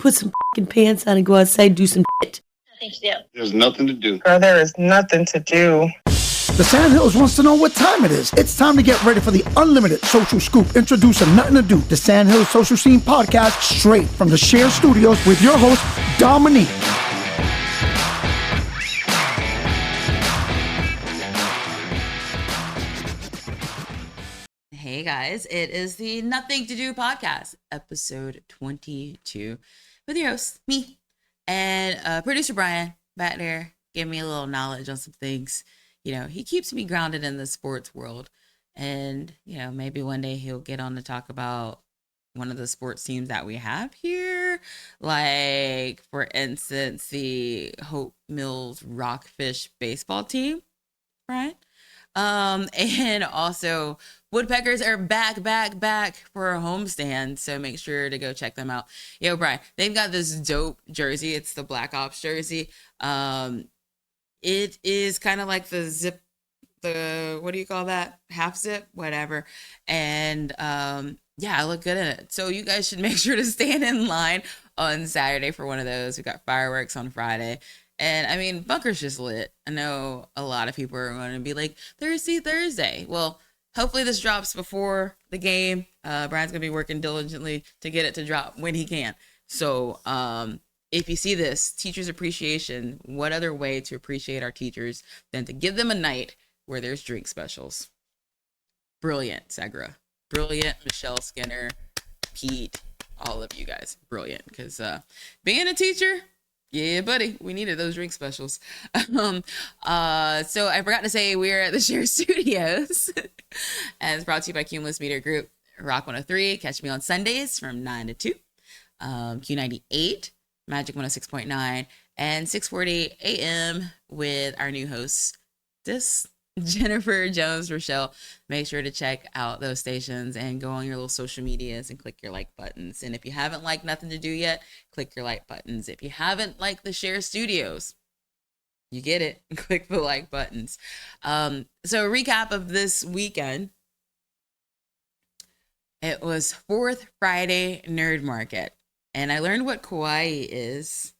put some fucking pants on and go outside and do some shit. Nothing to do. There's nothing to do. Girl, there is nothing to do. The Sandhills wants to know what time it is. It's time to get ready for the unlimited social scoop. Introducing Nuthin To Do, the Sandhills Social Scene Podcast, straight from the Share Studios with your host, Dominique. Hey guys, it is the Nothing To Do Podcast, episode 22, with your host, me, and producer Brian back there, giving me a little knowledge on some things. You know, he keeps me grounded in the sports world, and, you know, maybe one day he'll get on to talk about one of the sports teams that we have here, like, for instance, the Hope Mills Rockfish baseball team, right? And also Woodpeckers are back for a homestand, so make sure to go check them out. Yo, Brian, they've got this dope jersey. It's the Black Ops jersey. It is kind of like the zip, what do you call that? Half zip, whatever. And yeah, I look good in it. So you guys should make sure to stand in line on Saturday for one of those. We got fireworks on Friday. And I mean, Bunker's just lit. I know a lot of people are going to be like, Thursday. Well, hopefully this drops before the game. Brian's going to be working diligently to get it to drop when he can. So if you see this, Teachers Appreciation, what other way to appreciate our teachers than to give them a night where there's drink specials? Brilliant, Segra. Brilliant, Michelle Skinner, Pete, all of you guys. Brilliant. Because being a teacher... yeah, buddy, we needed those drink specials. So I forgot to say we're at the Share Studios, and it's brought to you by Cumulus Media Group, Rock 103. Catch me on Sundays from 9 to 2, Q98, Magic 106.9, and 6:40 a.m. with our new host, Jennifer Jones Rochelle. Make sure to check out those stations and go on your little social medias and click your like buttons. And if you haven't liked Nothing To Do yet, click your like buttons. If you haven't liked the Share Studios, you get it. Click the like buttons. So a recap of this weekend. It was 4th Friday Nerd Market. And I learned what kawaii is,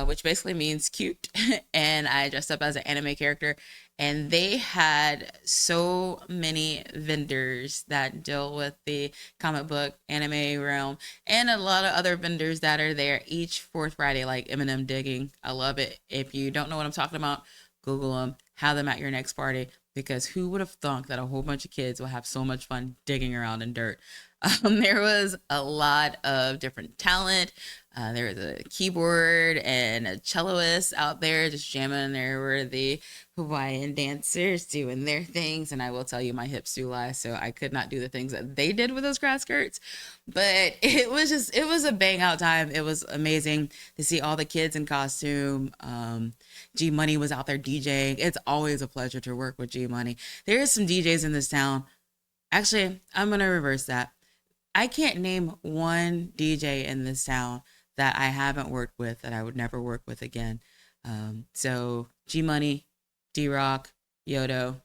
which basically means cute. And I dressed up as an anime character. And they had so many vendors that deal with the comic book anime realm, and a lot of other vendors that are there each 4th Friday, like M&M digging. I love it. If you don't know what I'm talking about, Google them, have them at your next party, because who would have thought that a whole bunch of kids will have so much fun digging around in dirt? There was a lot of different talent. There was a keyboard and a celloist out there just jamming. There were the Hawaiian dancers doing their things. And I will tell you, my hips do lie, so I could not do the things that they did with those grass skirts. But it was a bang out time. It was amazing to see all the kids in costume. G Money was out there DJing. It's always a pleasure to work with G Money. There is some DJs in this town. Actually, I'm going to reverse that. I can't name one DJ in this town that I haven't worked with, that I would never work with again. So G Money, D-Rock, Yodo,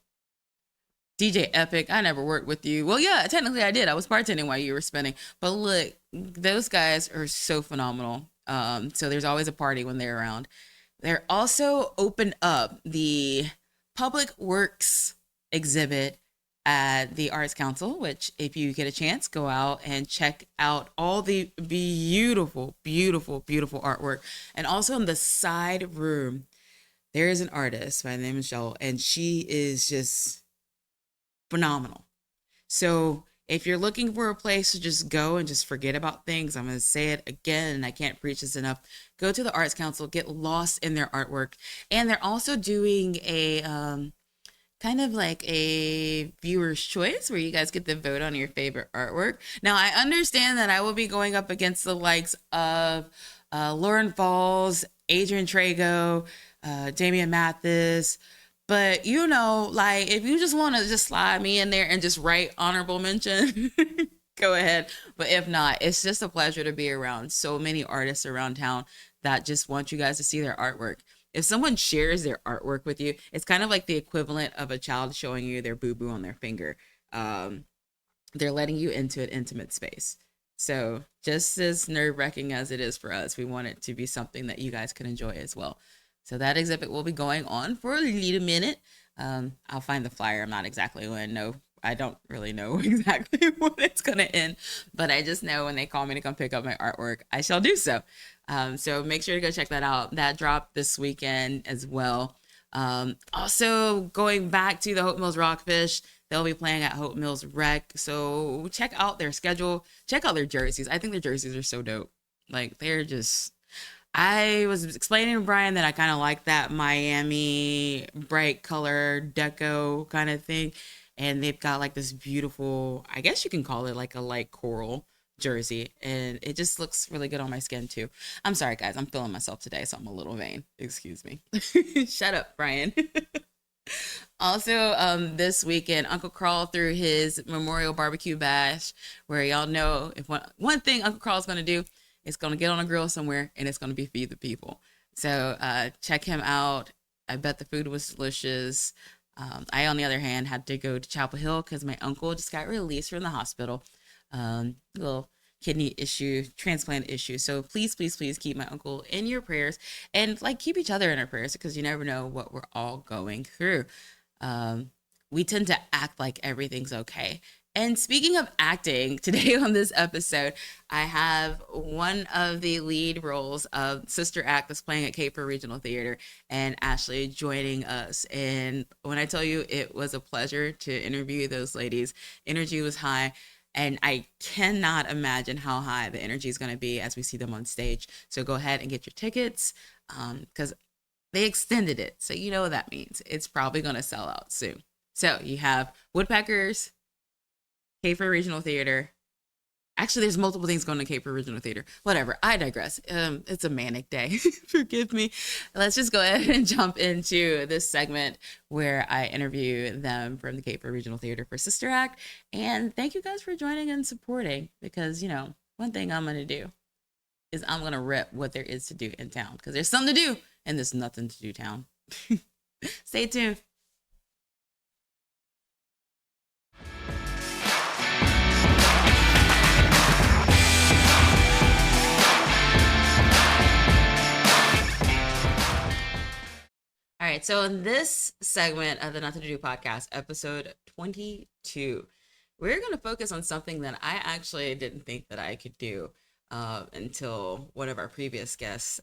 DJ Epic, I never worked with you. Well, yeah, technically I did. I was bartending while you were spinning. But look, those guys are so phenomenal. So there's always a party when they're around. They're also opened up the Public Works exhibit at the Arts Council, which if you get a chance, go out and check out all the beautiful artwork. And also in the side room, there is an artist by the name of Michelle, and she is just phenomenal. So if you're looking for a place to just go and just forget about things, I'm going to say it again, and I can't preach this enough. Go to the Arts Council, get lost in their artwork. And they're also doing a kind of like a viewer's choice where you guys get to vote on your favorite artwork. Now, I understand that I will be going up against the likes of Lauren Falls, Adrian Trago, Damian Mathis. But, you know, like, if you just want to just slide me in there and just write honorable mention, go ahead. But if not, it's just a pleasure to be around so many artists around town that just want you guys to see their artwork. If someone shares their artwork with you, it's kind of like the equivalent of a child showing you their boo-boo on their finger. They're letting you into an intimate space. So just as nerve-wracking as it is for us, we want it to be something that you guys can enjoy as well. So that exhibit will be going on for a little minute. I'll find the flyer. I'm not exactly going to know. I don't really know exactly when it's going to end, but I just know when they call me to come pick up my artwork, I shall do so. So make sure to go check that out. That dropped this weekend as well. Also going back to the Hope Mills Rockfish, they'll be playing at Hope Mills Rec. So check out their schedule, check out their jerseys. I think their jerseys are so dope. Like they're just, I was explaining to Brian that I kind of like that Miami bright color deco kind of thing. And they've got like this beautiful, I guess you can call it like a light coral jersey. And it just looks really good on my skin too. I'm sorry, guys. I'm feeling myself today, so I'm a little vain. Excuse me. Shut up, Brian. Also, this weekend, Uncle Carl threw his Memorial Barbecue Bash, where y'all know if one thing Uncle Carl's going to do, it's going to get on a grill somewhere and it's going to be feed the people. So check him out. I bet the food was delicious. I, on the other hand, had to go to Chapel Hill because my uncle just got released from the hospital. Little kidney issue, transplant issue. So please, please, please keep my uncle in your prayers and like keep each other in our prayers because you never know what we're all going through. We tend to act like everything's okay. And speaking of acting, today on this episode, I have one of the lead roles of Sister Act that's playing at Cape Fear Regional Theater and Ashley joining us. And when I tell you it was a pleasure to interview those ladies, energy was high. And I cannot imagine how high the energy is going to be as we see them on stage. So go ahead and get your tickets because they extended it. So you know what that means. It's probably going to sell out soon. So you have Woodpeckers, Cape Fear Regional Theater. Actually, there's multiple things going to Cape Fear Regional Theater. Whatever. I digress. It's a manic day. Forgive me. Let's just go ahead and jump into this segment where I interview them from the Cape Fear Regional Theater for Sister Act. And thank you guys for joining and supporting because, you know, one thing I'm going to do is I'm going to rep what there is to do in town because there's something to do in this nothing to do town. Stay tuned. All right, so in this segment of the Nuthin To Do Podcast, episode 22, we're going to focus on something that I actually didn't think that I could do until one of our previous guests,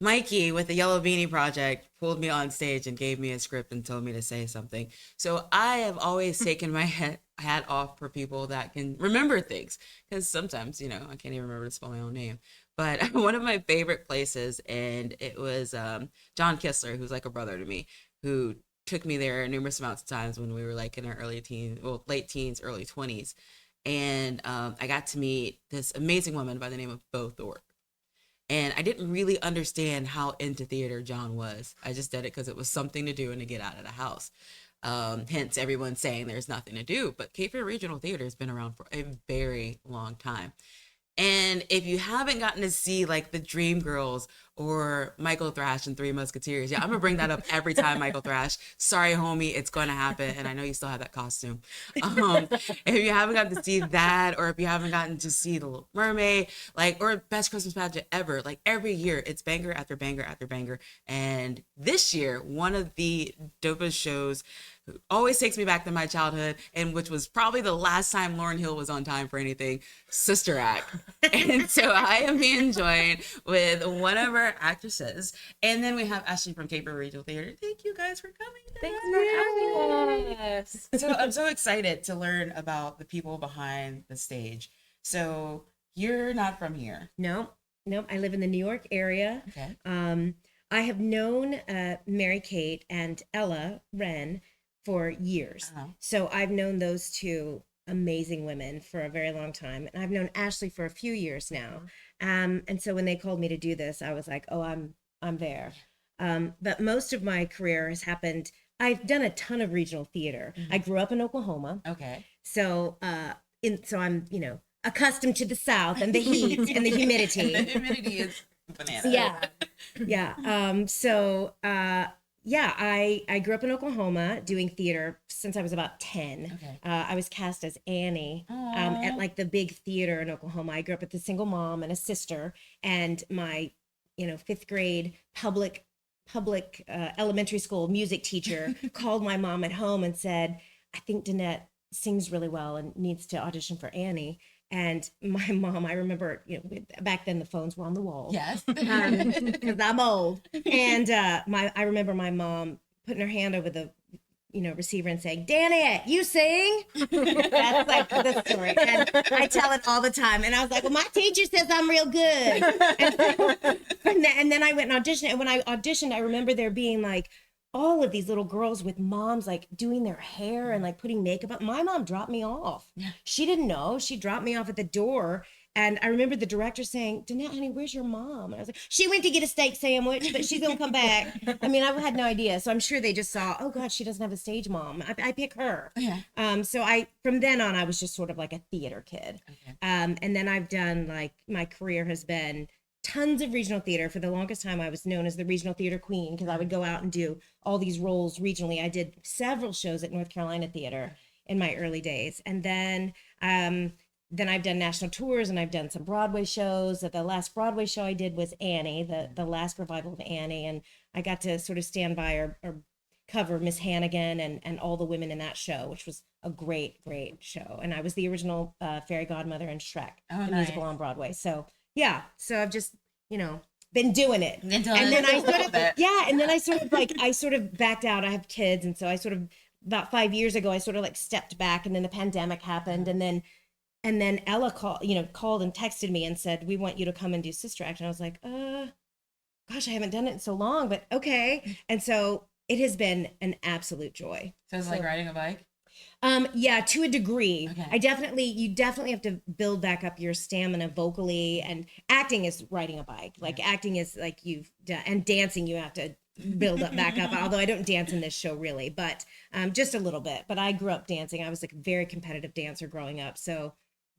Mikey with the Yellow Beanie Project, pulled me on stage and gave me a script and told me to say something. So I have always taken my hat off for people that can remember things because sometimes, you know, I can't even remember to spell my own name. But one of my favorite places, and it was John Kistler, who's like a brother to me, who took me there numerous amounts of times when we were like in our late teens, early 20s. And I got to meet this amazing woman by the name of Bo Thorpe. And I didn't really understand how into theater John was. I just did it because it was something to do and to get out of the house. Hence everyone saying there's nothing to do. But Cape Fear Regional Theater has been around for a very long time. And if you haven't gotten to see like the Dream Girls or Michael Thrash and Three Musketeers, yeah, I'm gonna bring that up every time, Michael Thrash. Sorry, homie, it's gonna happen. And I know you still have that costume. If you haven't gotten to see that, or if you haven't gotten to see The Little Mermaid, like, or Best Christmas Pageant ever, like every year it's banger after banger after banger. And this year, one of the dopest shows always takes me back to my childhood, and which was probably the last time Lauryn Hill was on time for anything, Sister Act. And so I am being joined with one of our actresses, and then we have Ashley from Cape Fear Regional Theater. Thank you guys for coming. Thanks for having us. So I'm so excited to learn about the people behind the stage. So you're not from here. Nope. I live in the New York area. Okay. I have known Mary Kate and Ella Wren for years. Uh-huh. So I've known those two amazing women for a very long time. And I've known Ashley for a few years now. And so when they called me to do this, I was like, oh, I'm there. But most of my career has happened, I've done a ton of regional theater. Mm-hmm. I grew up in Oklahoma. Okay. So so I'm, accustomed to the South and the heat and the humidity. The humidity is bananas. Yeah. So yeah, I grew up in Oklahoma doing theater since I was about 10. Okay. I was cast as Annie at like the big theater in Oklahoma. I grew up with a single mom and a sister, and my, fifth grade public elementary school music teacher called my mom at home and said, I think Danette sings really well and needs to audition for Annie. And my mom, I remember, back then the phones were on the wall. Yes. Because I'm old. And I remember my mom putting her hand over the, receiver and saying, Danette, you sing? That's like the story. And I tell it all the time. And I was like, well, my teacher says I'm real good. And then I went and auditioned. And when I auditioned, I remember there being like, all of these little girls with moms like doing their hair and like putting makeup on. My mom dropped me off. Yeah. She didn't know. She dropped me off at the door. And I remember the director saying, Danette, honey, where's your mom? And I was like, she went to get a steak sandwich, but she's going to come back. I mean, I had no idea. So I'm sure they just saw, oh God, she doesn't have a stage mom. I pick her. Yeah. So from then on, I was just sort of like a theater kid. Okay. And then I've done like, my career has been tons of regional theater. For the longest time, I was known as the regional theater queen because I would go out and do all these roles regionally. I did several shows at North Carolina Theater in my early days. And then I've done national tours and I've done some Broadway shows. The last Broadway show I did was Annie, the last revival of Annie. And I got to sort of stand by or cover Miss Hannigan and all the women in that show, which was a great, great show. And I was the original fairy godmother in Shrek, the musical on Broadway. So yeah, so I've just, been doing it. And then I sort of backed out. I have kids. And so I sort of, about 5 years ago, I sort of like stepped back, and then the pandemic happened. And then Ella called and texted me and said, we want you to come and do Sister Act. And I was like, gosh, I haven't done it in so long, but okay. And so it has been an absolute joy. So it's like riding a bike? Yeah, to a degree. Okay. You definitely have to build back up your stamina vocally, and acting is riding a bike. Like acting is like you've done, and dancing you have to build up back up. Although I don't dance in this show really, but just a little bit. But I grew up dancing. I was like a very competitive dancer growing up. So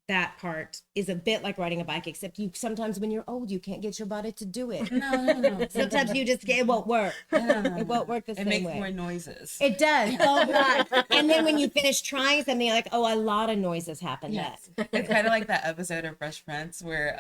that part is a bit like riding a bike, except you sometimes when you're old, you can't get your body to do it. No. Sometimes it won't work. It won't work the same way. It makes more noises. It does. Oh God. And then when you finish trying something, you're like, oh, a lot of noises happen. Yes. It's kind of like that episode of Fresh Prince where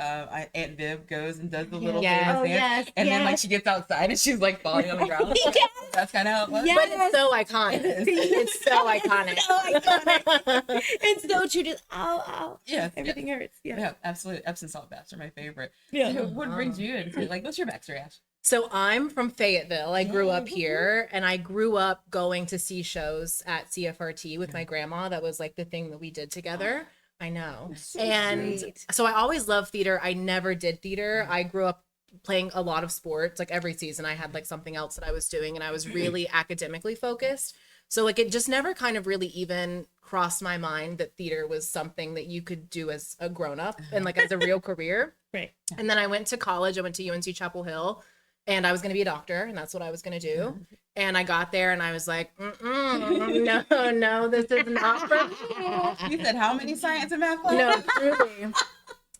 Aunt Viv goes and does the little famous dance. Yes. And then like she gets outside and she's like falling on the ground. Yes. That's kind of how it was. Yes. But it's so iconic. It's so iconic. It's so true. Just ow. Yes. Everything hurts. Yeah, absolutely. Epsom salt baths are my favorite. Yeah. So what brings you into like what's your backstory, Ash? So I'm from Fayetteville. I grew up here, and I grew up going to see shows at CFRT with my grandma. That was like the thing that we did together. I know. And so I always loved theater. I never did theater. I grew up playing a lot of sports. Like every season I had like something else that I was doing, and I was really academically focused. So like it just never kind of really even crossed my mind that theater was something that you could do as a grown-up and like as a real career. Right. And then I went to college. I went to UNC Chapel Hill, and I was going to be a doctor, and that's what I was going to do. And I got there and I was like, no, this is not for me. You said how many science and math classes? No, truly.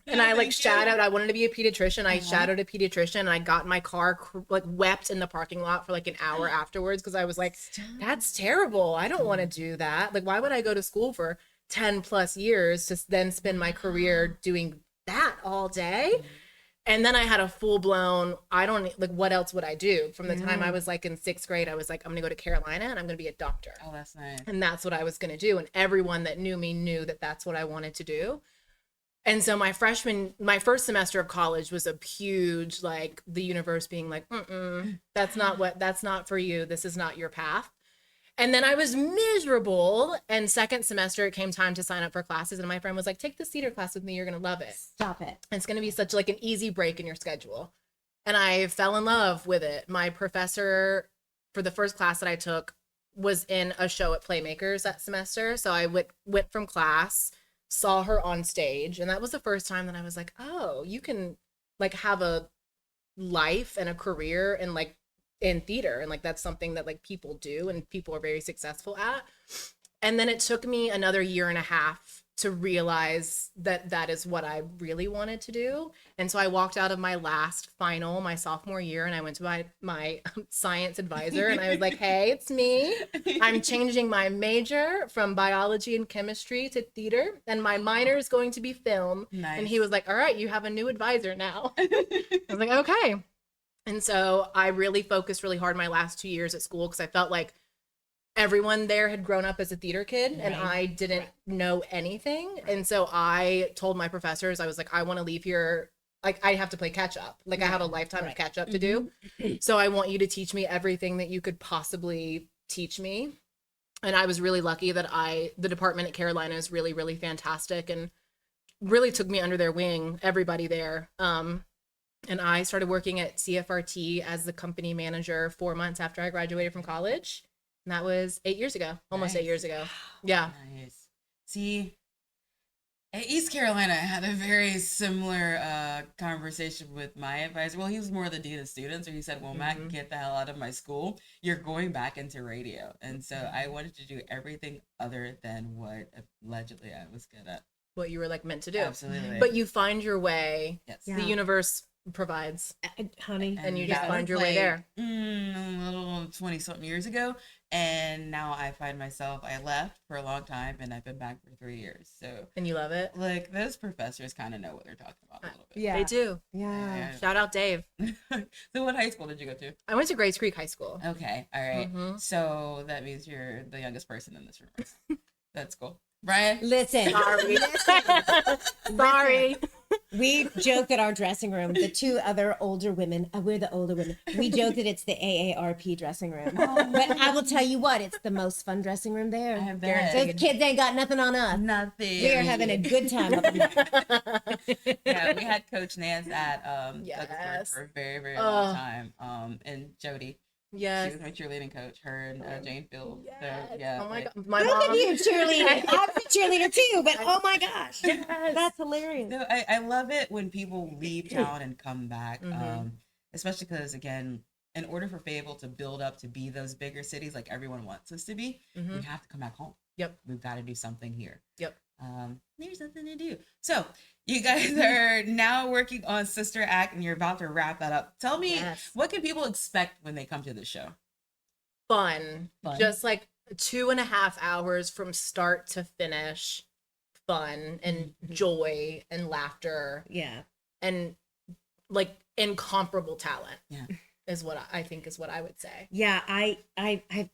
And I like shadowed. I wanted to be a pediatrician. I shadowed a pediatrician, and I got in my car, like wept in the parking lot for like an hour afterwards because I was like, that's terrible. I don't want to do that. Like, why would I go to school for 10 plus years to then spend my career doing that all day? And then I had a full blown, what else would I do? From the time I was like in 6th grade, I was like, I'm going to go to Carolina and I'm going to be a doctor. Oh, that's nice. And that's what I was going to do. And everyone that knew me knew that that's what I wanted to do. And so my first semester of college was a huge, like the universe being like, that's not for you. This is not your path. And then I was miserable. And second semester, it came time to sign up for classes. And my friend was like, take this theater class with me. You're going to love it. Stop it. It's going to be such like an easy break in your schedule. And I fell in love with it. My professor for the first class that I took was in a show at Playmakers that semester. So I went from class, saw her on stage. And that was the first time that I was like, oh, you can like have a life and a career and like in theater. And like, that's something that like people do and people are very successful at. And then it took me another 1.5 years to realize that that is what I really wanted to do. And so I walked out of my last final, my sophomore year, and I went to my science advisor and I was like, hey, it's me. I'm changing my major from biology and chemistry to theater, and my minor is going to be film. Nice. And he was like, all right, you have a new advisor now. I was like, okay. And so I really focused really hard my last 2 years at school because I felt like everyone there had grown up as a theater kid and I didn't know anything. And so I told my professors, I was like, I want to leave here. Like, I have to play catch up. Like, I have a lifetime of catch up to do. So I want you to teach me everything that you could possibly teach me. And I was really lucky that the department at Carolina is really, really fantastic and really took me under their wing, everybody there. And I started working at CFRT as the company manager 4 months after I graduated from college. And that was 8 years ago, almost 8 years ago. Yeah. Nice. See, at East Carolina, I had a very similar conversation with my advisor. Well, he was more the dean of students, or he said, well, Matt, get the hell out of my school. You're going back into radio. And so I wanted to do everything other than what allegedly I was good at. What you were like meant to do. Absolutely. But you find your way. Yes. The universe provides. Honey. And you just that find was your way there. A little 20-something years ago. And now I find myself, I left for a long time and I've been back for 3 years. So, And you love it. like, those professors kind of know what they're talking about a little bit. Yeah. They do. Yeah. Shout out Dave. So what high school did you go to? I went to Grace Creek High School. Okay. All right. Mhm. So that means you're the youngest person in this room. That's cool. Brian? Listen. Sorry. Sorry. We joke at our dressing room, the two other older women, we're the older women. We joke that it's the AARP dressing room. But I will tell you what, it's the most fun dressing room there. I bet. Those kids ain't got nothing on us. Nothing. We are having a good time up in there. Yeah, we had Coach Nance at Douglasburg Yes. for a very, very long time. And Jody. She Yes. was my cheerleading coach, her and Jane Field. Yes. So, yeah. Oh my like- God. My Look at mom. you, cheerleader. I'm a cheerleader too, but oh my gosh. That's hilarious. No, I love it when people leave town and come back, especially because, again, in order for Fayetteville to build up to be those bigger cities like everyone wants us to be, we have to come back home. Yep. We've got to do something here. Yep. There's something to do. So you guys are now working on Sister Act and you're about to wrap that up. Tell me, Yes. what can people expect when they come to the show? Fun. Fun. Just like 2.5 hours from start to finish. Fun and joy and laughter Yeah. and like incomparable talent. Yeah. Is what I think is what I would say. Yeah, I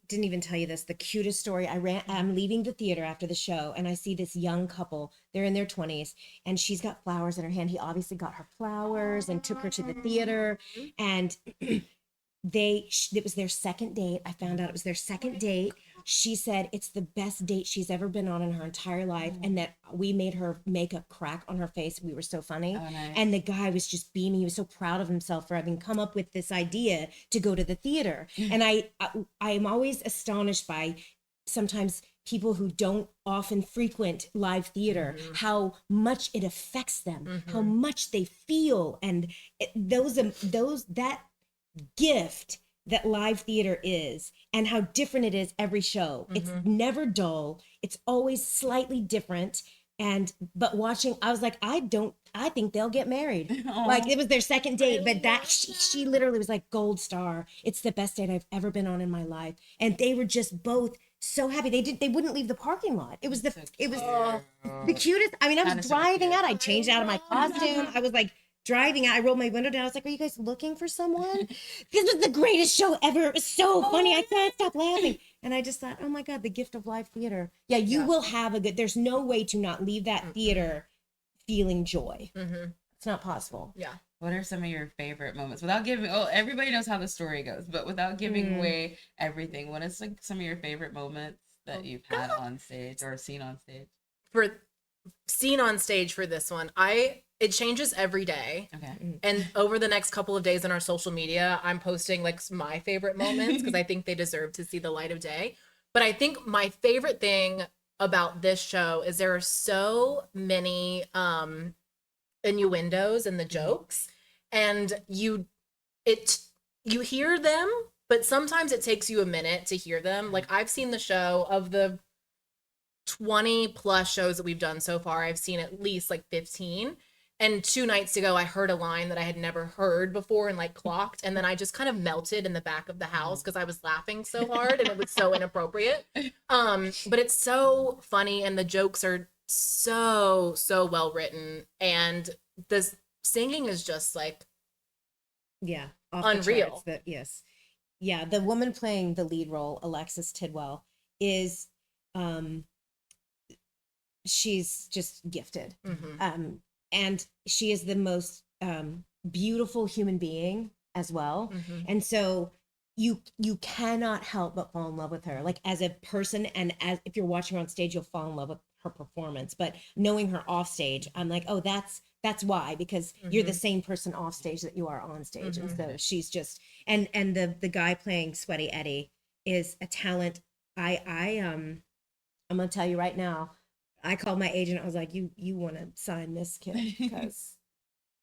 didn't even tell you this. The cutest story. I'm leaving the theater after the show, and I see this young couple. They're in their 20s, and she's got flowers in her hand. He obviously got her flowers and took her to the theater, and it was their second date. I found out it was their second date. She said it's the best date she's ever been on in her entire life, and that we made her make a crack on her face. We were so funny. Oh, nice. And the guy was just beaming. He was so proud of himself for having come up with this idea to go to the theater. And I am always astonished by sometimes people who don't often frequent live theater, how much it affects them, how much they feel, and that gift that live theater is, and how different it is every show. It's never dull. It's always slightly different. But watching, I was like, I think they'll get married. Aww. Like, it was their second date, but that she literally was like, gold star. It's the best date I've ever been on in my life. And they were just both so happy. They wouldn't leave the parking lot. It was the cutest. I mean, I was driving out. I changed out of my costume. I was like driving out. I rolled my window down. I was like, are you guys looking for someone? This was the greatest show ever. It was so funny. I can't stop laughing. And I just thought, oh my God, the gift of live theater. Yeah, you will have there's no way to not leave that theater feeling joy. It's not possible. Yeah. What are some of your favorite moments? Without giving, everybody knows how the story goes, but without giving away everything, what is like some of your favorite moments that you've had on stage or seen on stage? For seen on stage for this one, it changes every day. Okay. And over the next couple of days on our social media, I'm posting like my favorite moments because I think they deserve to see the light of day. But I think my favorite thing about this show is there are so many innuendos in the jokes, and you hear them, but sometimes it takes you a minute to hear them. Like, I've seen the show of the 20 plus shows that we've done so far, I've seen at least like 15. And 2 nights ago, I heard a line that I had never heard before and like clocked. And then I just kind of melted in the back of the house because I was laughing so hard and it was so inappropriate. But it's so funny and the jokes are so well written. And the singing is just like off unreal. The charts, but yes. Yeah, the woman playing the lead role, Alexis Tidwell, is she's just gifted. And she is the most beautiful human being as well. And so you cannot help but fall in love with her, like as a person, and as if you're watching her on stage, you'll fall in love with her performance. But knowing her off stage, I'm like, oh, that's why, because you're the same person off stage that you are on stage. And so she's just, and the guy playing Sweaty Eddie is a talent. I'm gonna tell you right now, I called my agent. I was like, you want to sign this kid, because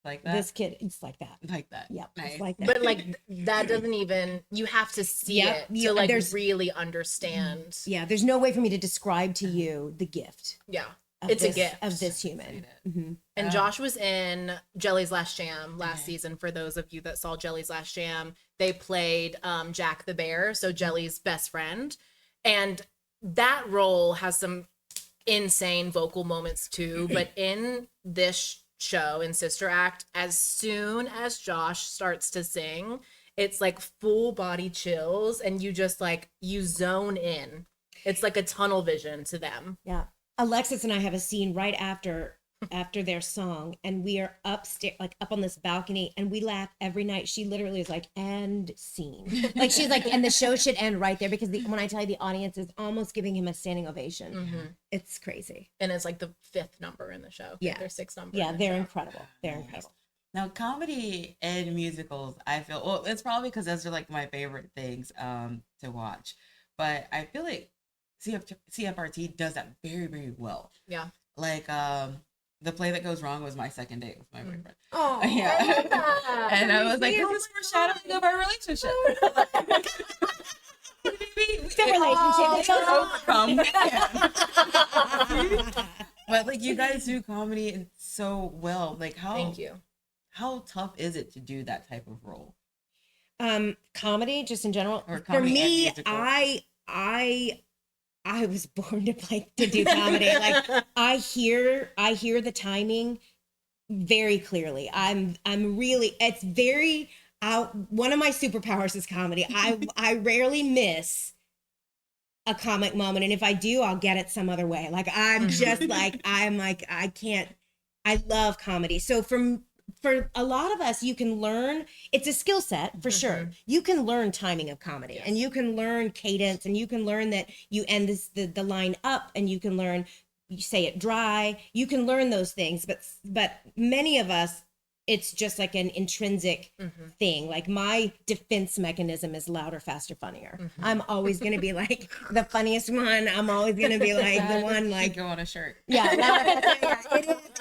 like that. This kid, it's like that. Like that. Yep. Nice. It's like that. But like that doesn't even, you have to see it to like really understand. Yeah, there's no way for me to describe to you the gift. Yeah. Of It's this, a gift of this human. And Josh was in Jelly's Last Jam last season. For those of you that saw Jelly's Last Jam, they played Jack the Bear, so Jelly's best friend. And that role has some insane vocal moments too. But in this show, in Sister Act, as soon as Josh starts to sing, it's like full body chills and you just like, you zone in. It's like a tunnel vision to them. Yeah. Alexis and I have a scene right after their song, and we are upstairs, like up on this balcony, and we laugh every night. She literally is like, "End scene." Like she's like, and the show should end right there, because when I tell you, the audience is almost giving him a standing ovation. It's crazy. And it's like the 5th number in the show. Yeah. Their 6th number. Yeah, they're incredible. They're incredible. Now, comedy and musicals, I feel, well, it's probably because those are like my favorite things to watch. But I feel like CFRT does that very, very well. Yeah. Like The Play That Goes Wrong was my second date with my boyfriend. Oh, yeah. I love that. And I was like, this is foreshadowing of our relationship. But like, you guys do comedy so well. Like, Thank you. How tough is it to do that type of role? Comedy, just in general. Or For comedy me, and musical. I was born to do comedy. Like I hear the timing very clearly. I'm really, it's very one of my superpowers is comedy. I rarely miss a comic moment, and if I do, I'll get it some other way. Like I'm just like I can't. I love comedy. So for a lot of us, you can learn, it's a skill set for sure. You can learn timing of comedy, and you can learn cadence, and you can learn that you end the line up, and you can learn, you say it dry. You can learn those things, but many of us, it's just like an intrinsic thing. Like my defense mechanism is louder, faster, funnier. I'm always going to be like the funniest one. I'm always going to be like the one like go on a shirt. Yeah,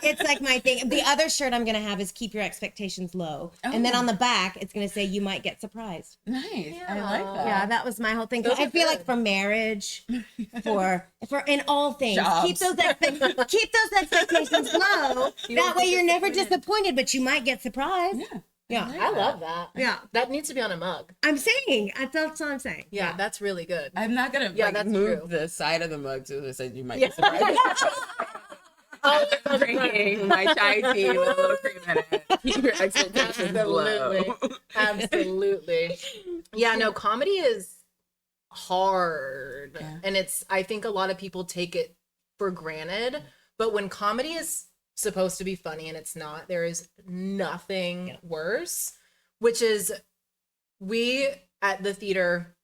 it's like my thing. The other shirt I'm going to have is keep your expectations low. And then on the back, it's going to say you might get surprised. Nice. Yeah. I like that. Yeah, that was my whole thing. I feel like for marriage, for in all things, Jobs. keep those expectations low. That way you're never disappointed, but you might get surprised. Yeah. I love that. Yeah. That needs to be on a mug. I'm saying. That's all I'm saying. Yeah, that's really good. I'm not gonna that's move true. the side of the mug so they said you might get surprised. I'm drinking my chai tea with a little cream in it. Keep your expectations low. Absolutely. Yeah, no, comedy is hard. Yeah. And I think a lot of people take it for granted. But when comedy is supposed to be funny and it's not, there is nothing worse, which is we at the theater,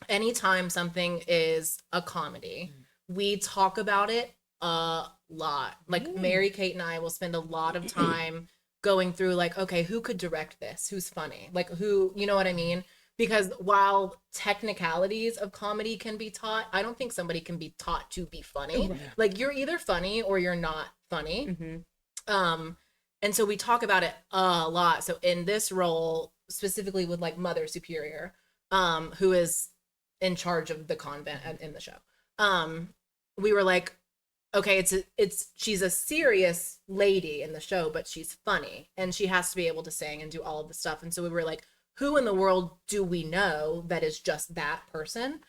anytime something is a comedy, we talk about it a lot. Like Mary Kate and I will spend a lot of time going through like, okay, who could direct this? Who's funny? Like who, you know what I mean? Because while technicalities of comedy can be taught, I don't think somebody can be taught to be funny. Like you're either funny or you're not funny. And so we talk about it a lot. So in this role, specifically with like Mother Superior, who is in charge of the convent in the show, we were like, okay, she's a serious lady in the show, but she's funny and she has to be able to sing and do all of the stuff. And so we were like, who in the world do we know that is just that person?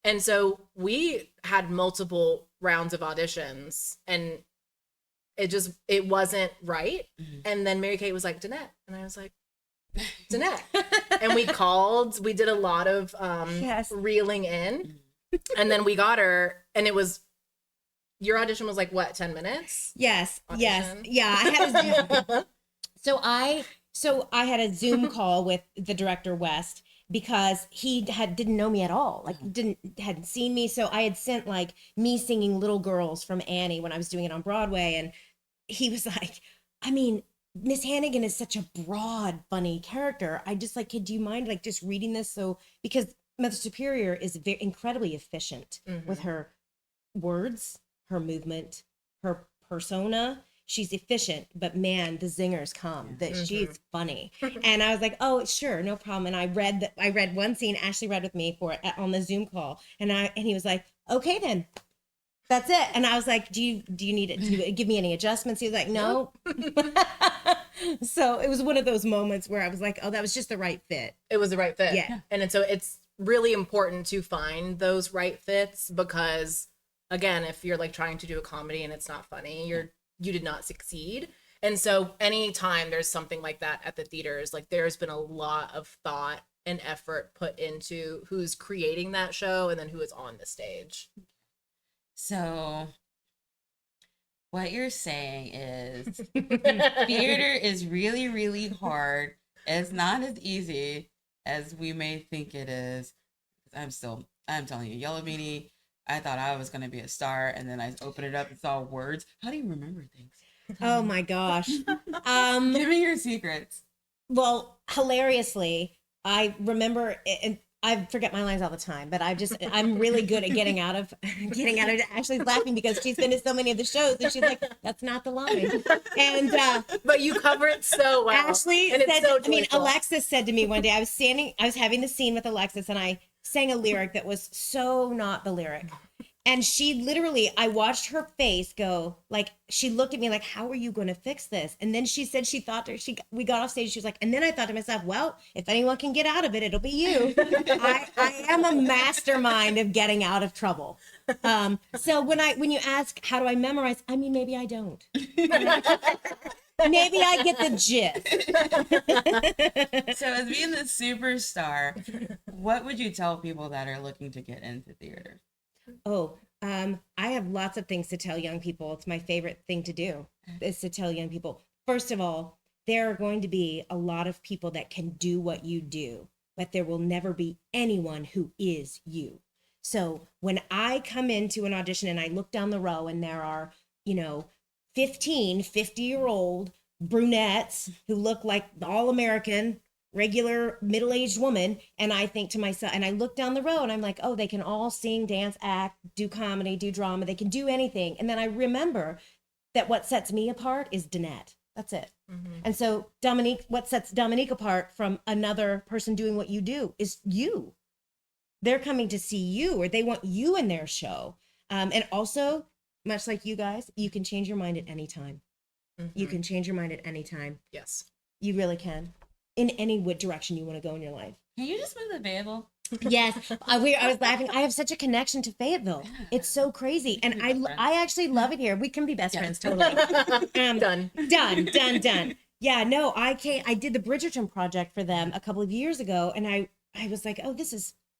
And so we had multiple rounds of auditions and it wasn't right. And then Mary Kate was like, Danette. And I was like, Danette. And we did a lot of reeling in. And then we got her, and your audition was like, what, 10 minutes? Yes. Audition? Yes. Yeah. I had a Zoom. So I had a Zoom call with the director, West, because he didn't know me at all. Like hadn't seen me. So I had sent like me singing Little Girls from Annie when I was doing it on Broadway. And he was like, I mean, Miss Hannigan is such a broad, funny character. I just like, do you mind like just reading this? So, because Mother Superior is incredibly efficient with her words, her movement, her persona. She's efficient, but man, the zingers come. That she's funny. And I was like, oh, sure, no problem. And I read one scene. Ashley read with me for it on the Zoom call, and he was like, okay, then. That's it. And I was like, do you need it to give me any adjustments? He was like, no. So it was one of those moments where I was like, oh, that was just the right fit. It was the right fit. Yeah. And so it's really important to find those right fits, because again, if you're like trying to do a comedy and it's not funny, you did not succeed. And so anytime there's something like that at the theaters, like there's been a lot of thought and effort put into who's creating that show and then who is on the stage. So what you're saying is theater is really, really hard. It's not as easy as we may think it is. I'm telling you, Yellow Beanie, I thought I was going to be a star, and then I opened it up and saw words. How do you remember things? Oh my gosh. Give me your secrets. Well, hilariously, I remember, and I forget my lines all the time, but I'm really good at getting out of Ashley's laughing because she's been in so many of the shows and she's like, that's not the line. And but you cover it so well. Ashley and said, so Alexis said to me one day, I was having the scene with Alexis and I sang a lyric that was so not the lyric. And she literally, I watched her face go, like, she looked at me like, how are you going to fix this? And then she said we got off stage, she was like, and then I thought to myself, well, if anyone can get out of it, it'll be you. I am a mastermind of getting out of trouble. So when you ask, how do I memorize? I mean, maybe I don't. Maybe I get the gist. So as being the superstar, what would you tell people that are looking to get into theater? Oh, I have lots of things to tell young people. It's my favorite thing to do, is to tell young people. First of all, there are going to be a lot of people that can do what you do, but there will never be anyone who is you. So when I come into an audition and I look down the row and there are, 15 50-year-old brunettes who look like all-American, regular middle-aged woman, and I think to myself, and I look down the row and I'm like, oh, they can all sing, dance, act, do comedy, do drama, they can do anything. And then I remember that what sets me apart is Danette. That's it. Mm-hmm. And so Dominique, what sets Dominique apart from another person doing what you do is you. They're coming to see you, or they want you in their show. And also, much like you guys, you can change your mind at any time. Mm-hmm. You can change your mind at any time. Yes. You really can. In any direction you want to go in your life. Can you just move to Fayetteville? Yes. I was laughing. I have such a connection to Fayetteville. It's so crazy. And I actually love it here. We can be best friends, totally. Done. Yeah, no, I did the Bridgerton project for them a couple of years ago. And I was like, oh,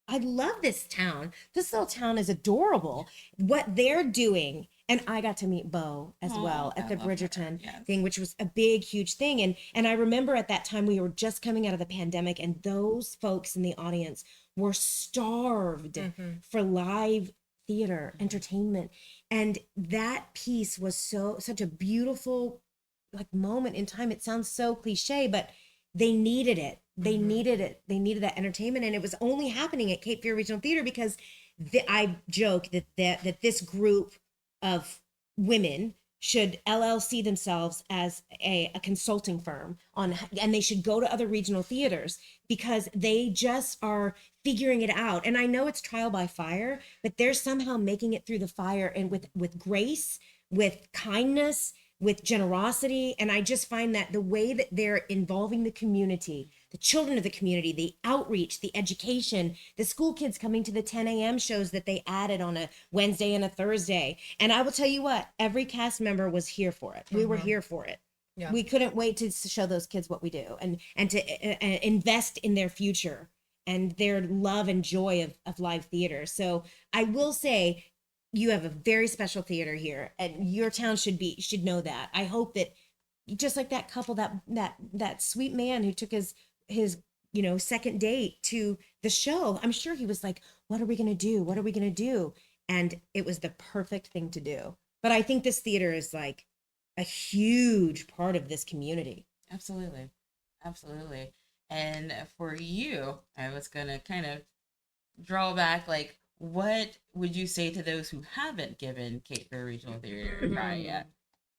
I love this town. This little town is adorable. What they're doing. And I got to meet Bo as well at the Bridgerton thing, which was a big, huge thing. And I remember at that time we were just coming out of the pandemic, and those folks in the audience were starved for live theater, entertainment. And that piece was such a beautiful moment in time. It sounds so cliche, but they needed it. They needed it. They needed that entertainment. And it was only happening at Cape Fear Regional Theater because I joke that this group of women should LLC themselves as a consulting firm and they should go to other regional theaters because they just are figuring it out. And I know it's trial by fire, but they're somehow making it through the fire and with grace, with kindness, with generosity. And I just find that the way that they're involving the community, the children of the community, the outreach, the education, the school kids coming to the 10 a.m. shows that they added on a Wednesday and a Thursday. And I will tell you what, every cast member was here for it. We were here for it. Yeah. We couldn't wait to show those kids what we do and to invest in their future and their love and joy of live theater. So I will say, you have a very special theater here, and your town should know that. I hope that just like that couple, that sweet man who took his second date to the show, I'm sure he was like, what are we going to do? What are we going to do? And it was the perfect thing to do. But I think this theater is like a huge part of this community. Absolutely. And for you, I was going to kind of draw back, like, what would you say to those who haven't given Cape Fear Regional Theater a try yet?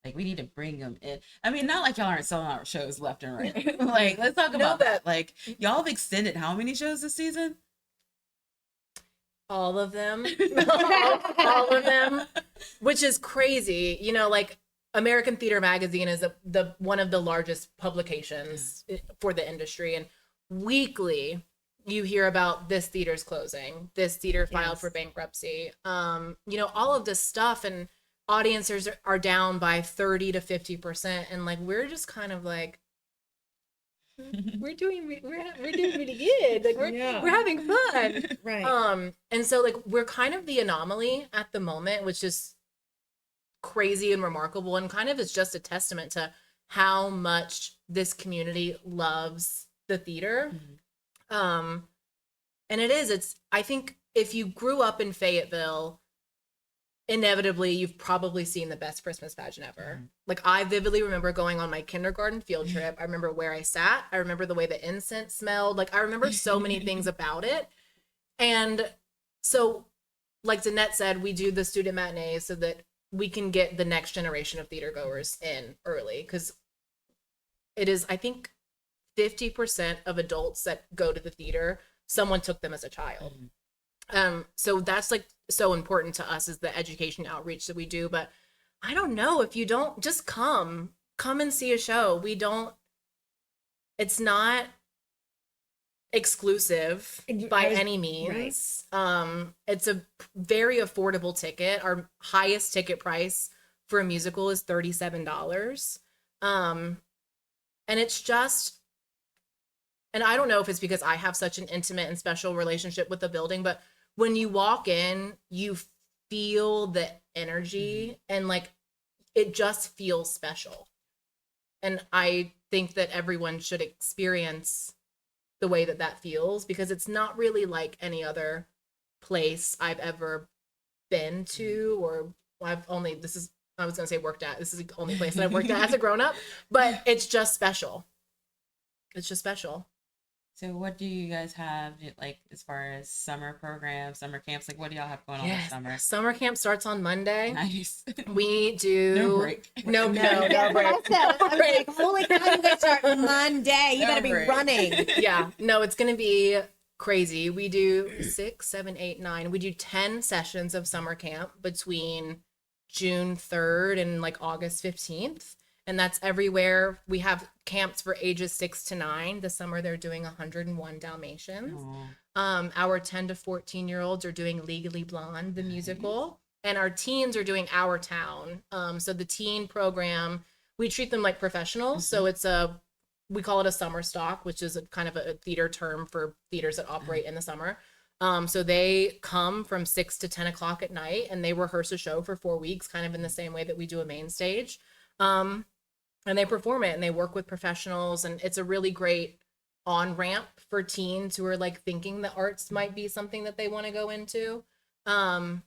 Like, we need to bring them in. I mean, not like y'all aren't selling out shows left and right. Like, let's talk about that. Like, y'all have extended how many shows this season? All of them. all of them, which is crazy. You know, like, American Theater Magazine is the one of the largest publications for the industry. And weekly, you hear about this theater's closing, this theater filed for bankruptcy, all of this stuff, and audiences are down by 30 to 50%. And like, we're just kind of like, we're doing really good. Like we're having fun. Right. And so like, we're kind of the anomaly at the moment, which is crazy and remarkable. And kind of is just a testament to how much this community loves the theater. And I think if you grew up in Fayetteville, inevitably you've probably seen the best Christmas pageant ever. Like, I vividly remember going on my kindergarten field trip. I remember where I sat. I remember the way the incense smelled. Like, I remember so many things about it. And so, like Danette said, we do the student matinees so that we can get the next generation of theater goers in early, because it is, I think, 50% of adults that go to the theater, someone took them as a child. So that's like so important to us, is the education outreach that we do. But I don't know, if you don't just come and see a show. It's not exclusive by any means. Right. It's a very affordable ticket. Our highest ticket price for a musical is $37. And it's just, and I don't know if it's because I have such an intimate and special relationship with the building, but when you walk in, you feel the energy and like, it just feels special. And I think that everyone should experience the way that feels, because it's not really like any other place I've ever been to, or I was going to say worked at. This is the only place that I've worked at as a grown up, but it's just special. It's just special. So what do you guys have, like, as far as summer programs, summer camps? Like, what do y'all have going on this summer? Summer camp starts on Monday. Nice. We do no break. No break. I was like, holy cow, you guys start Monday. You better be running. Yeah. No, it's going to be crazy. We do 6, 7, 8, 9. We do 10 sessions of summer camp between June 3rd and like August 15th. And that's everywhere. We have camps for ages 6 to 9. This summer, they're doing 101 Dalmatians. Our 10 to 14-year-olds are doing Legally Blonde, the musical. And our teens are doing Our Town. So the teen program, we treat them like professionals. So we call it a summer stock, which is a kind of a theater term for theaters that operate in the summer. So they come from 6 to 10 o'clock at night, and they rehearse a show for 4 weeks, kind of in the same way that we do a main stage. And they perform it, and they work with professionals, and it's a really great on-ramp for teens who are like thinking the arts might be something that they want to go into. And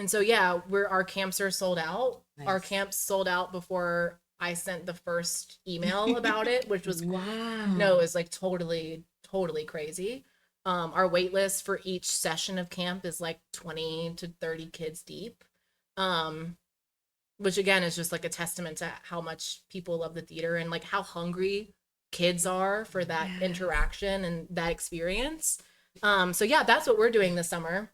so, yeah, our camps are sold out. Nice. Our camps sold out before I sent the first email about it, which was, it was like totally crazy. Our wait list for each session of camp is like 20 to 30 kids deep. which again is just like a testament to how much people love the theater and like how hungry kids are for that interaction and that experience. So yeah, that's what we're doing this summer.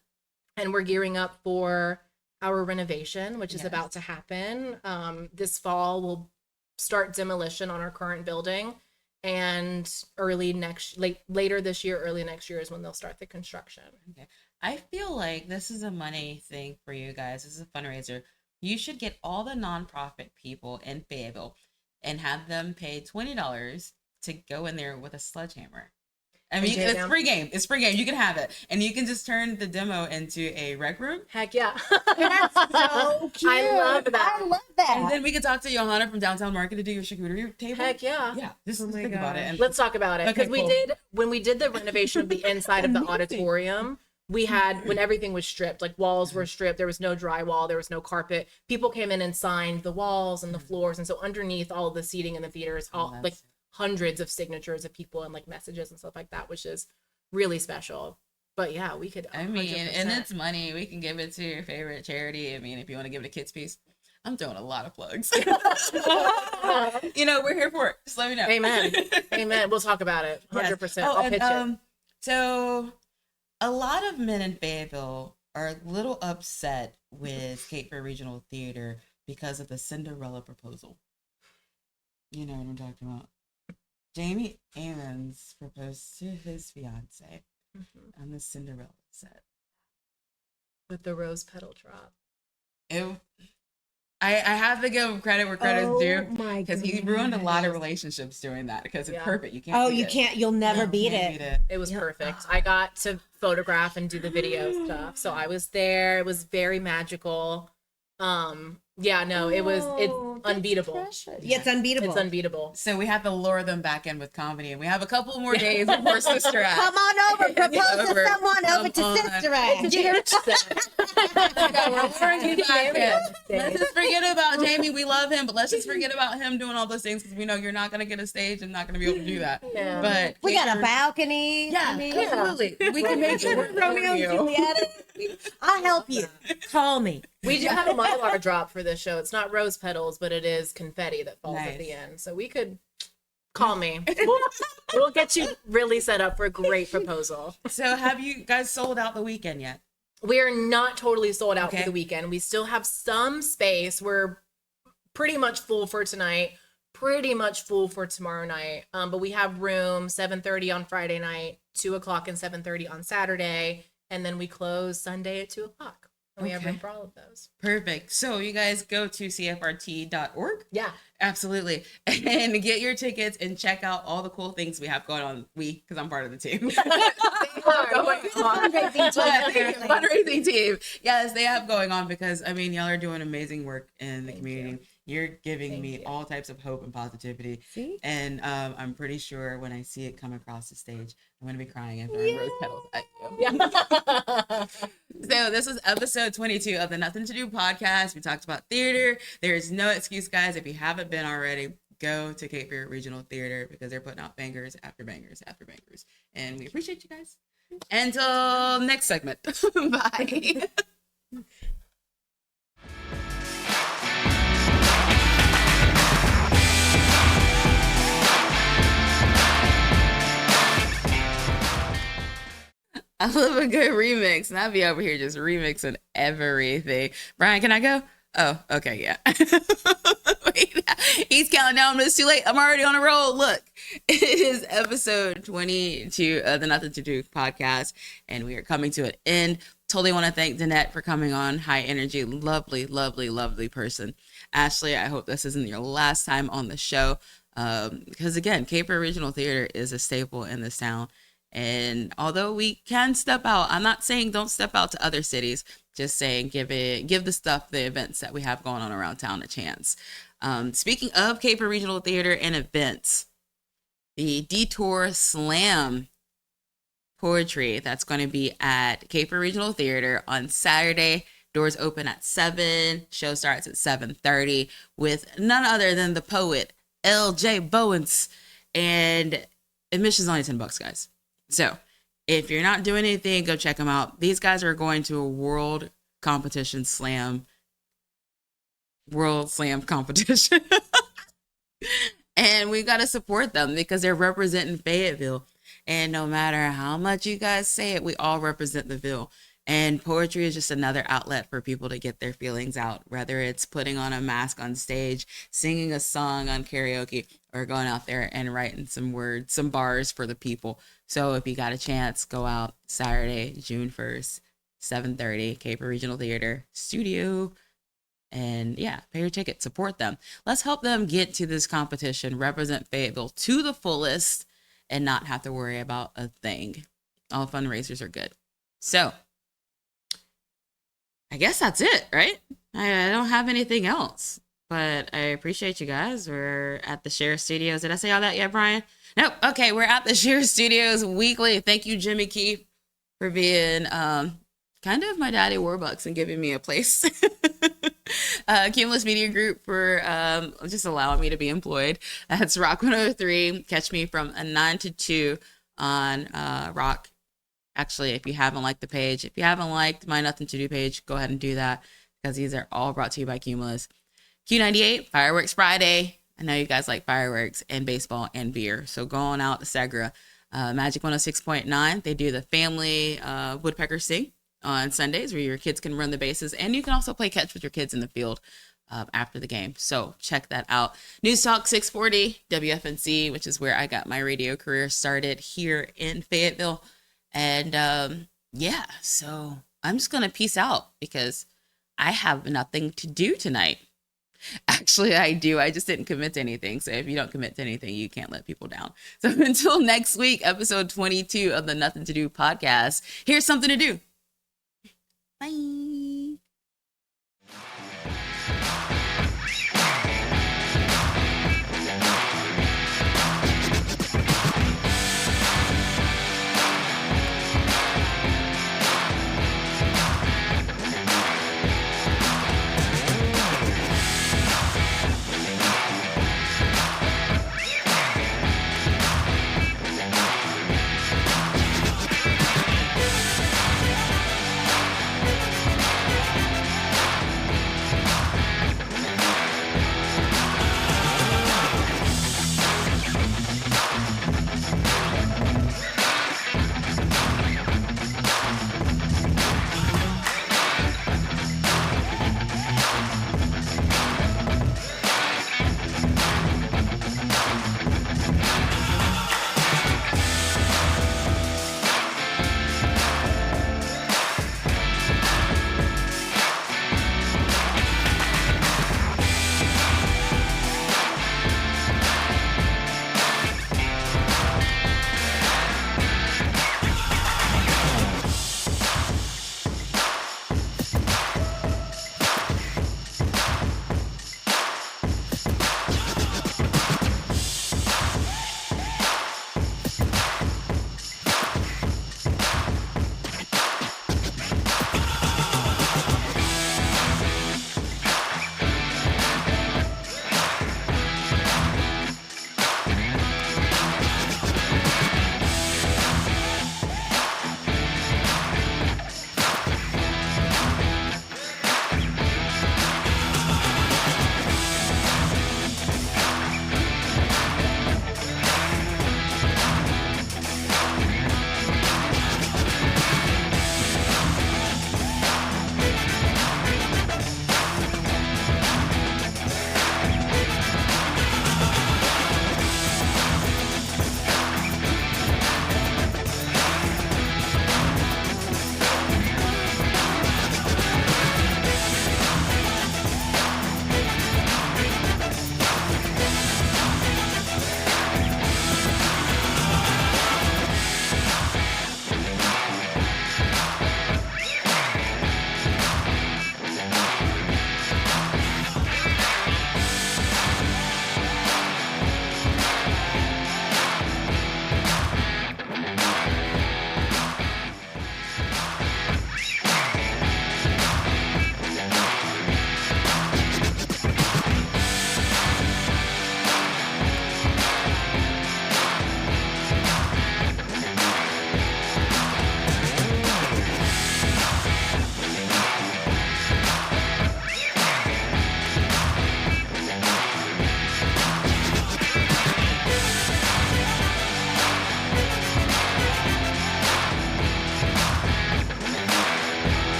And we're gearing up for our renovation, which is about to happen. This fall, we'll start demolition on our current building. And later this year, early next year is when they'll start the construction. Okay. I feel like this is a money thing for you guys. This is a fundraiser. You should get all the nonprofit people in Fayetteville and have them pay $20 to go in there with a sledgehammer. I mean, it's free game. It's free game. You can have it. And you can just turn the demo into a rec room. Heck yeah. That's so cute. I love that. I love that. And then we can talk to Johanna from Downtown Market to do your charcuterie table. Heck yeah. Yeah. Just think about it. And let's talk about it. Because when we did the renovation of the inside of the auditorium, we had, when everything was stripped, like walls were stripped, there was no drywall, there was no carpet. People came in and signed the walls and the floors. And so underneath all of the seating in the theater is all like hundreds of signatures of people and like messages and stuff like that, which is really special. But yeah, we could 100%. I mean, and it's money. We can give it to your favorite charity. I mean, if you want to give it a Kids Piece, I'm doing a lot of plugs. You know, we're here for it. Just let me know. Amen. Amen. We'll talk about it. 100%. Yes. I'll pitch it. So a lot of men in Fayetteville are a little upset with Cape Fear Regional Theater because of the Cinderella proposal. You know what I'm talking about. Jamie Ammons proposed to his fiance on the Cinderella set with the rose petal drop. I have to give him credit where credit is due, because he ruined a lot of goodness. relationships doing that, because it's perfect. You can't. Oh, beat you it. can't. You'll never beat it. It was perfect. I got to photograph and do the video stuff, so I was there. It was very magical. Yeah, no, it's unbeatable. Yeah, it's unbeatable. It's unbeatable. So we have to lure them back in with comedy, and we have a couple more days before Sister Act. Come on over, propose to someone over to Sister Act. Did you hear that? Let's just forget about Jamie. We love him, but let's just forget about him doing all those things, because we know you're not going to get a stage and not going to be able to do that. Yeah. But We got a balcony. Yeah, I mean, absolutely. We can make it work for Romeo and you. Juliet. I'll help you. Call me. We do have a Mylar drop for this show. It's not rose petals, but it is confetti that falls at the end. So we could call me. We'll get you really set up for a great proposal. So have you guys sold out the weekend yet? We are not totally sold out for the weekend. We still have some space. We're pretty much full for tonight, pretty much full for tomorrow night. But we have room 7:30 on Friday night, 2:00 and 7:30 on Saturday. And then we close Sunday at 2:00. And we have room for all of those. Perfect. So you guys go to CFRT.org. Yeah. Absolutely. And get your tickets and check out all the cool things we have going on. Because I'm part of the team. Fundraising team. Yes, they have going on, because, I mean, y'all are doing amazing work in the community. You're giving me all types of hope and positivity. See? And I'm pretty sure when I see it come across the stage, I'm going to be crying and throwing rose petals at you. So this was episode 22 of the Nuthin To Do podcast. We talked about theater. There is no excuse, guys. If you haven't been already, go to Cape Fear Regional Theater, because they're putting out bangers after bangers after bangers. And we appreciate you guys. Until next segment. Bye. I love a good remix, and I'll be over here just remixing everything. Brian, can I go? Oh, okay, yeah. Wait, he's counting down, but it's too late. I'm already on a roll. Look, it is episode 22 of the Nuthin To Do podcast, and we are coming to an end. Totally want to thank Danette for coming on. High energy, lovely, lovely, lovely person. Ashley, I hope this isn't your last time on the show, because again, Cape Fear Regional Theater is a staple in this town. And although we can step out, I'm not saying don't step out to other cities, just saying give the events that we have going on around town a chance. Speaking of Cape Fear Regional Theater and events, the Detour Slam Poetry, that's going to be at Cape Fear Regional Theater on Saturday. Doors open at 7, show starts at 7:30 with none other than the poet El'Ja Bowens, and admission's only $10, guys. So if you're not doing anything, go check them out. These guys are going to a world competition slam World Slam competition. And we got to support them because they're representing Fayetteville. And no matter how much you guys say it, we all represent the Ville. And poetry is just another outlet for people to get their feelings out, whether it's putting on a mask on stage, singing a song on karaoke, or going out there and writing some words, some bars for the people. So if you got a chance, go out Saturday, June 1st, 7:30, Caper Regional Theater Studio. And yeah, pay your ticket, support them. Let's help them get to this competition, represent Fayetteville to the fullest, and not have to worry about a thing. All fundraisers are good. So I guess that's it, right? I don't have anything else, but I appreciate you guys. We're at the Share Studios. Did I say all that yet, Brian? Nope. Okay, we're at the Share Studios weekly. Thank you, Jimmy Keefe, for being kind of my daddy Warbucks and giving me a place. Cumulus Media Group for just allowing me to be employed. That's Rock 103. Catch me from 9 to 2 on Rock. Actually, if you haven't liked the page, if you haven't liked my Nuthin To Do page, go ahead and do that because these are all brought to you by Cumulus. Q98, Fireworks Friday. I know you guys like fireworks and baseball and beer. So going out to Segra. Magic 106.9, they do the family woodpecker sing on Sundays where your kids can run the bases. And you can also play catch with your kids in the field after the game. So check that out. News Talk 640, WFNC, which is where I got my radio career started here in Fayetteville. And yeah, so I'm just going to peace out because I have nothing to do tonight. Actually, I do. I just didn't commit to anything. So if you don't commit to anything, you can't let people down. So until next week, episode 22 of the Nuthin To Do podcast, here's something to do. Bye.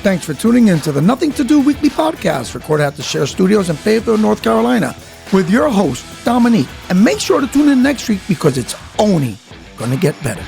Thanks for tuning in to the Nothing to Do weekly podcast, recorded at the Share Studios in Fayetteville, North Carolina, with your host, Dominique. And make sure to tune in next week because it's only going to get better.